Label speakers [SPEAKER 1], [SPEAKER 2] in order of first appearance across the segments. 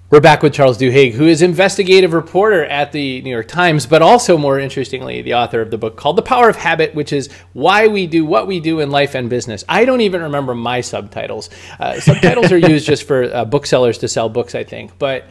[SPEAKER 1] We're back with Charles Duhigg, who is investigative reporter at the New York Times, but also, more interestingly, the author of the book called The Power of Habit, which is why we do what we do in life and business. I don't even remember my subtitles. Subtitles are used just for booksellers to sell books, I think. But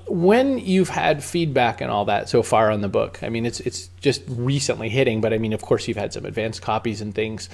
[SPEAKER 1] when you've had feedback and all that so far on the book, I mean, it's just recently hitting, but I mean, of course, you've had some advanced copies and things.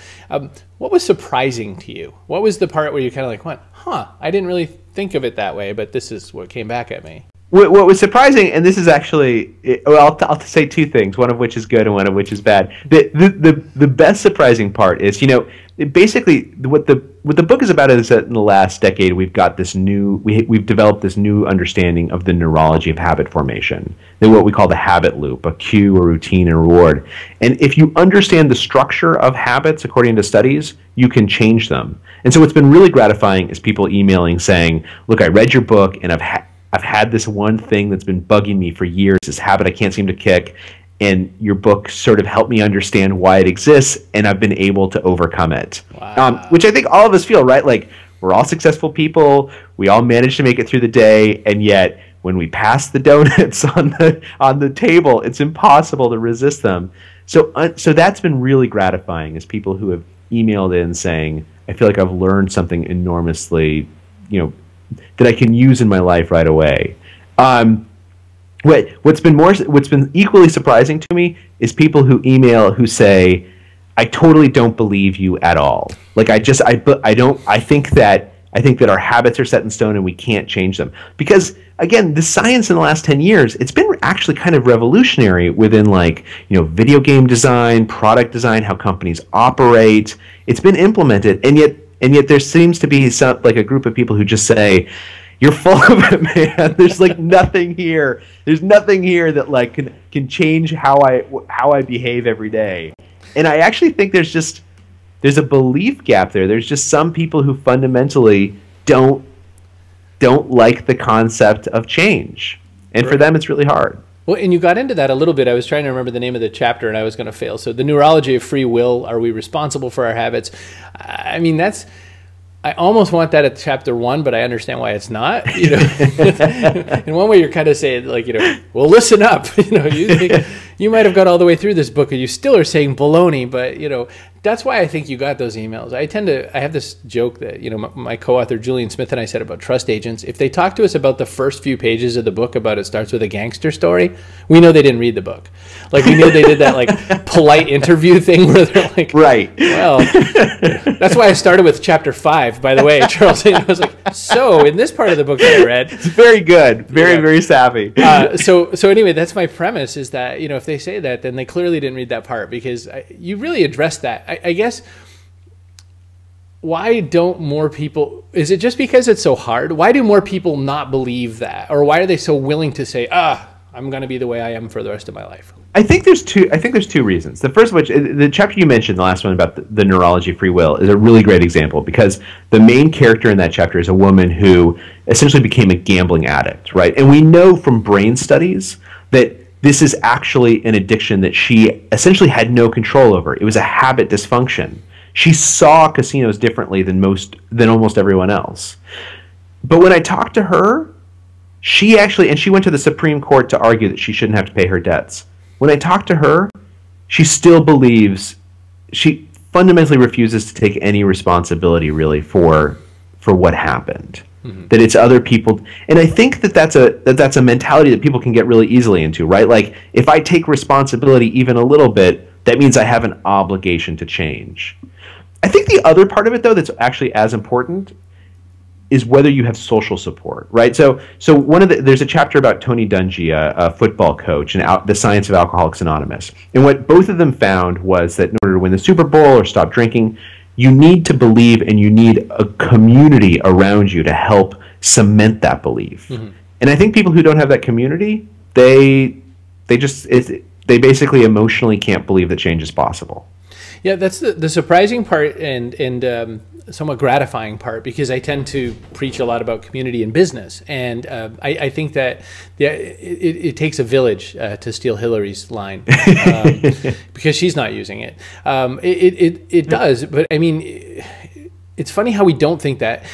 [SPEAKER 1] What was surprising to you? What was the part where you kind of like went, huh, I didn't really think of it that way, but this is what came back at me?
[SPEAKER 2] What was surprising, and this is actually, well, I'll say two things, one of which is good and one of which is bad. The best surprising part is, you know, basically what the book is about is that in the last decade we've got this we've developed this new understanding of the neurology of habit formation, what we call the habit loop, a cue, a routine, and a reward. And if you understand the structure of habits according to studies, you can change them. And so what's been really gratifying is people emailing saying, look, I read your book and I've had this one thing that's been bugging me for years, this habit I can't seem to kick, and your book sort of helped me understand why it exists, and I've been able to overcome it. Wow. Which I think all of us feel, right? Like, we're all successful people, we all manage to make it through the day, and yet when we pass the donuts on the table, it's impossible to resist them. So that's been really gratifying, is people who have emailed in saying, I feel like I've learned something enormously, you know, that I can use in my life right away. What's been equally surprising to me is people who email who say, I totally don't believe you at all. Like, I think that our habits are set in stone and we can't change them. Because again, the science in the last 10 years, it's been actually kind of revolutionary within, like, you know, video game design, product design, how companies operate. It's been implemented, and yet there seems to be a group of people who just say, you're full of it, man. There's like nothing here. There's nothing here that like can change how I behave every day. And I actually think there's a belief gap there. There's just some people who fundamentally don't like the concept of change. And for them, it's really hard.
[SPEAKER 1] Well, and you got into that a little bit. I was trying to remember the name of the chapter, and I was going to fail. So the neurology of free will, are we responsible for our habits? I memean, I almost want that at chapter 1, but I understand why it's not. You know, in one way, you're kind of saying, like, you know, well, listen up. You know, you might have got all the way through this book, and you still are saying baloney. But you know, that's why I think you got those emails. I have this joke that, you know, my co-author Julian Smith and I said about trust agents. If they talk to us about the first few pages of the book about it starts with a gangster story, we know they didn't read the book. Like, we know they did that like polite interview thing where they're like, right. Well, that's why I started with chapter 5. By the way, Charles, I was like, so in this part of the book that I read,
[SPEAKER 2] it's very good, very savvy.
[SPEAKER 1] So anyway, that's my premise, is that, you know, if they say that, then they clearly didn't read that part, because you really addressed that. I guess, why don't more people, is it just because it's so hard? Why do more people not believe that? Or why are they so willing to say, I'm going to be the way I am for the rest of my life?
[SPEAKER 2] I think there's two reasons. The first of which, the chapter you mentioned, the last one about the neurology of free will, is a really great example, because the main character in that chapter is a woman who essentially became a gambling addict, right? And we know from brain studies that this is actually an addiction that she essentially had no control over. It was a habit dysfunction. She saw casinos differently than almost everyone else. But when I talked to her, she went to the Supreme Court to argue that she shouldn't have to pay her debts. When I talked to her, she still believes, she fundamentally refuses to take any responsibility really for what happened. Mm-hmm. That it's other people, and I think that's a mentality that people can get really easily into, right? Like, if I take responsibility even a little bit, that means I have an obligation to change. I think the other part of it, though, that's actually as important is whether you have social support, right? So there's a chapter about Tony Dungy, a football coach, and the science of Alcoholics Anonymous. And what both of them found was that in order to win the Super Bowl or stop drinking, you need to believe, and you need a community around you to help cement that belief. Mm-hmm. And I think people who don't have that community, they basically emotionally can't believe that change is possible.
[SPEAKER 1] Yeah, that's the surprising part and somewhat gratifying part, because I tend to preach a lot about community in business. And I think that it takes a village to steal Hillary's line, because she's not using it. It does, but I mean, it's funny how we don't think that.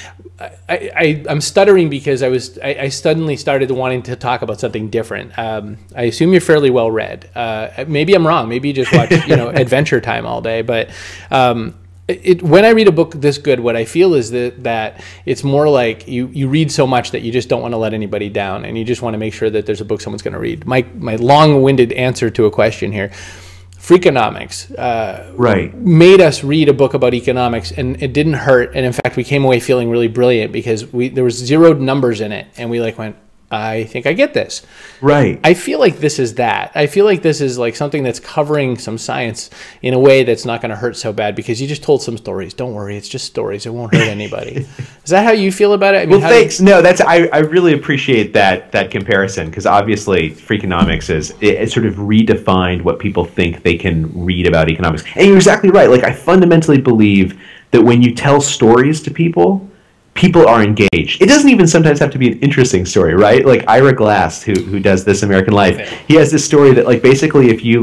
[SPEAKER 1] I'm stuttering because I suddenly started wanting to talk about something different. I assume you're fairly well read. Maybe I'm wrong. Maybe you just watch Adventure Time all day. But when I read a book this good, what I feel is that it's more like you read so much that you just don't want to let anybody down, and you just want to make sure that there's a book someone's going to read. My long-winded answer to a question here. Freakonomics made us read a book about economics, and it didn't hurt. And in fact, we came away feeling really brilliant because there was zero numbers in it, and we went, I think I get this.
[SPEAKER 2] Right.
[SPEAKER 1] I feel like this is that. I feel like this is like something that's covering some science in a way that's not going to hurt so bad because you just told some stories. Don't worry, it's just stories. It won't hurt anybody. Is that how you feel about it? I mean,
[SPEAKER 2] well, thanks. No, I really appreciate that comparison because obviously Freakonomics it sort of redefined what people think they can read about economics. And you're exactly right. Like I fundamentally believe that when you tell stories to people are engaged. It doesn't even sometimes have to be an interesting story, right? Like Ira Glass, who does This American Life, he has this story that basically if you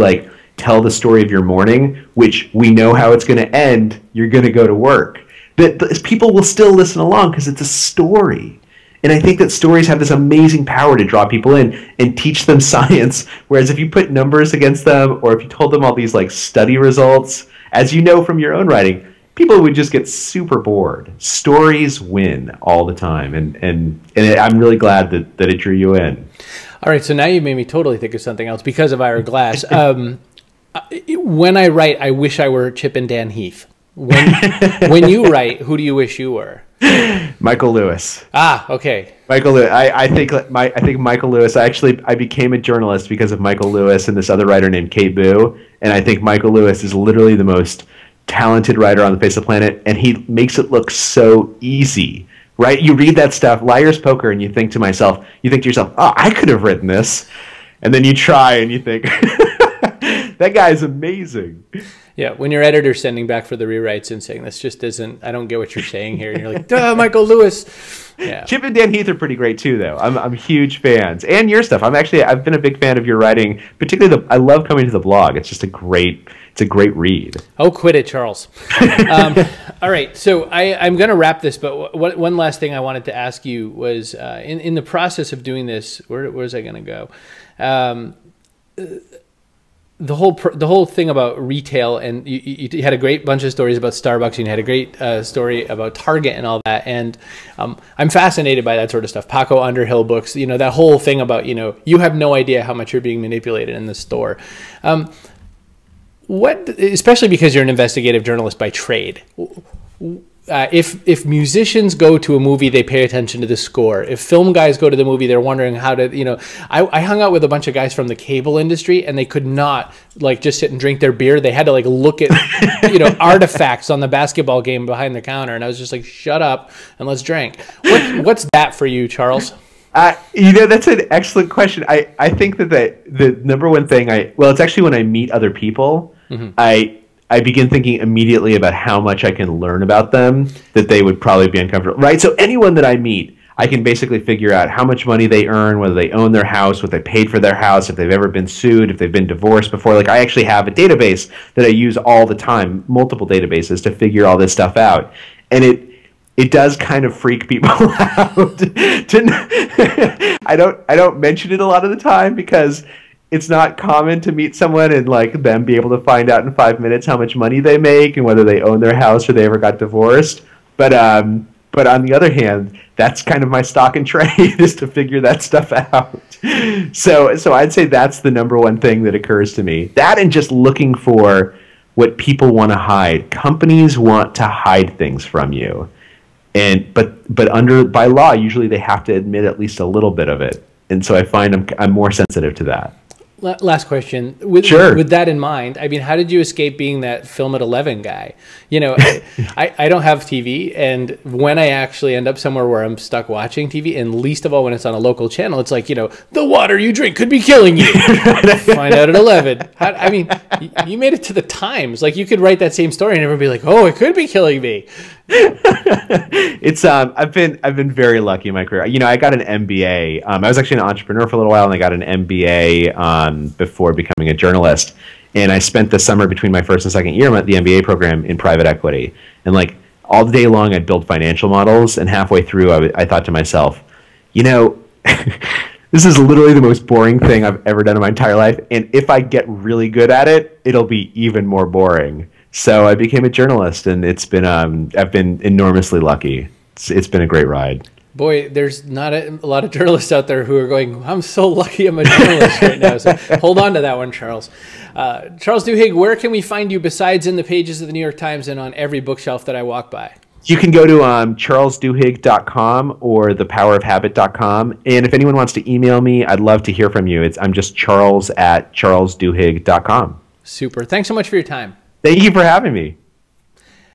[SPEAKER 2] tell the story of your morning, which we know how it's going to end, you're going to go to work. But people will still listen along because it's a story. And I think that stories have this amazing power to draw people in and teach them science. Whereas if you put numbers against them, or if you told them all these study results, as you know from your own writing, people would just get super bored. Stories win all the time, and I'm really glad that it drew you in.
[SPEAKER 1] All right, so now you made me totally think of something else because of Ira Glass. When I write, I wish I were Chip and Dan Heath. When you write, who do you wish you were?
[SPEAKER 2] Michael Lewis.
[SPEAKER 1] Ah, okay.
[SPEAKER 2] Michael Lewis. I think Michael Lewis. I became a journalist because of Michael Lewis and this other writer named Kate Boo, and I think Michael Lewis is literally the most talented writer on the face of the planet, and he makes it look so easy, right? You read that stuff, Liar's Poker, and you think to yourself, oh, I could have written this. And then you try and you think, that guy's amazing.
[SPEAKER 1] Yeah, when your editor's sending back for the rewrites and saying, this just isn't, I don't get what you're saying here. And you're like, duh, Michael Lewis. Yeah.
[SPEAKER 2] Chip and Dan Heath are pretty great too, though. I'm huge fans. And your stuff. I've been a big fan of your writing, particularly I love coming to the blog. It's just a great read.
[SPEAKER 1] Oh, quit it, Charles. All right, so I'm going to wrap this, but one last thing I wanted to ask you was, in the process of doing this, where was I going to go? The whole thing about retail, and you had a great bunch of stories about Starbucks, and you had a great story about Target and all that, and I'm fascinated by that sort of stuff. Paco Underhill books, that whole thing about, you have no idea how much you're being manipulated in the store. Especially because you're an investigative journalist by trade, if musicians go to a movie, they pay attention to the score. If film guys go to the movie, they're wondering how to, I hung out with a bunch of guys from the cable industry, and they could not just sit and drink their beer. They had to look at, artifacts on the basketball game behind the counter. And I was just like, shut up and let's drink. What's that for you, Charles?
[SPEAKER 2] That's an excellent question. I think that the number one thing it's actually when I meet other people, mm-hmm. I begin thinking immediately about how much I can learn about them that they would probably be uncomfortable. Right? So anyone that I meet, I can basically figure out how much money they earn, whether they own their house, what they paid for their house, if they've ever been sued, if they've been divorced before. I actually have a database that I use all the time, multiple databases, to figure all this stuff out. And it does kind of freak people out. I don't mention it a lot of the time because it's not common to meet someone and them be able to find out in 5 minutes how much money they make and whether they own their house or they ever got divorced. But on the other hand, that's kind of my stock and trade is to figure that stuff out. So I'd say that's the number one thing that occurs to me. That and just looking for what people want to hide. Companies want to hide things from you. But by law, usually they have to admit at least a little bit of it. And so I find I'm more sensitive to that.
[SPEAKER 1] Last question.
[SPEAKER 2] Sure.
[SPEAKER 1] With that in mind, how did you escape being that film at 11 guy? I don't have TV, and when I actually end up somewhere where I'm stuck watching TV, and least of all when it's on a local channel, it's the water you drink could be killing you. Find out at 11. You made it to the Times. You could write that same story and everyone would be like, oh, it could be killing me.
[SPEAKER 2] It's I've been very lucky in my career. I got an MBA. I was actually an entrepreneur for a little while, and I got an MBA before becoming a journalist. And I spent the summer between my first and second year at the MBA program in private equity. And all day long I'd build financial models, and halfway through I thought to myself, you know, this is literally the most boring thing I've ever done in my entire life, and if I get really good at it, it'll be even more boring. So I became a journalist, and it's been I've been enormously lucky. It's been a great ride.
[SPEAKER 1] Boy, there's not a lot of journalists out there who are going, I'm so lucky I'm a journalist right now. So hold on to that one, Charles. Charles Duhigg, where can we find you besides in the pages of the New York Times and on every bookshelf that I walk by?
[SPEAKER 2] You can go to charlesduhigg.com or thepowerofhabit.com. And if anyone wants to email me, I'd love to hear from you. I'm just charles@charlesduhigg.com.
[SPEAKER 1] Super. Thanks so much for your time.
[SPEAKER 2] Thank you for having me.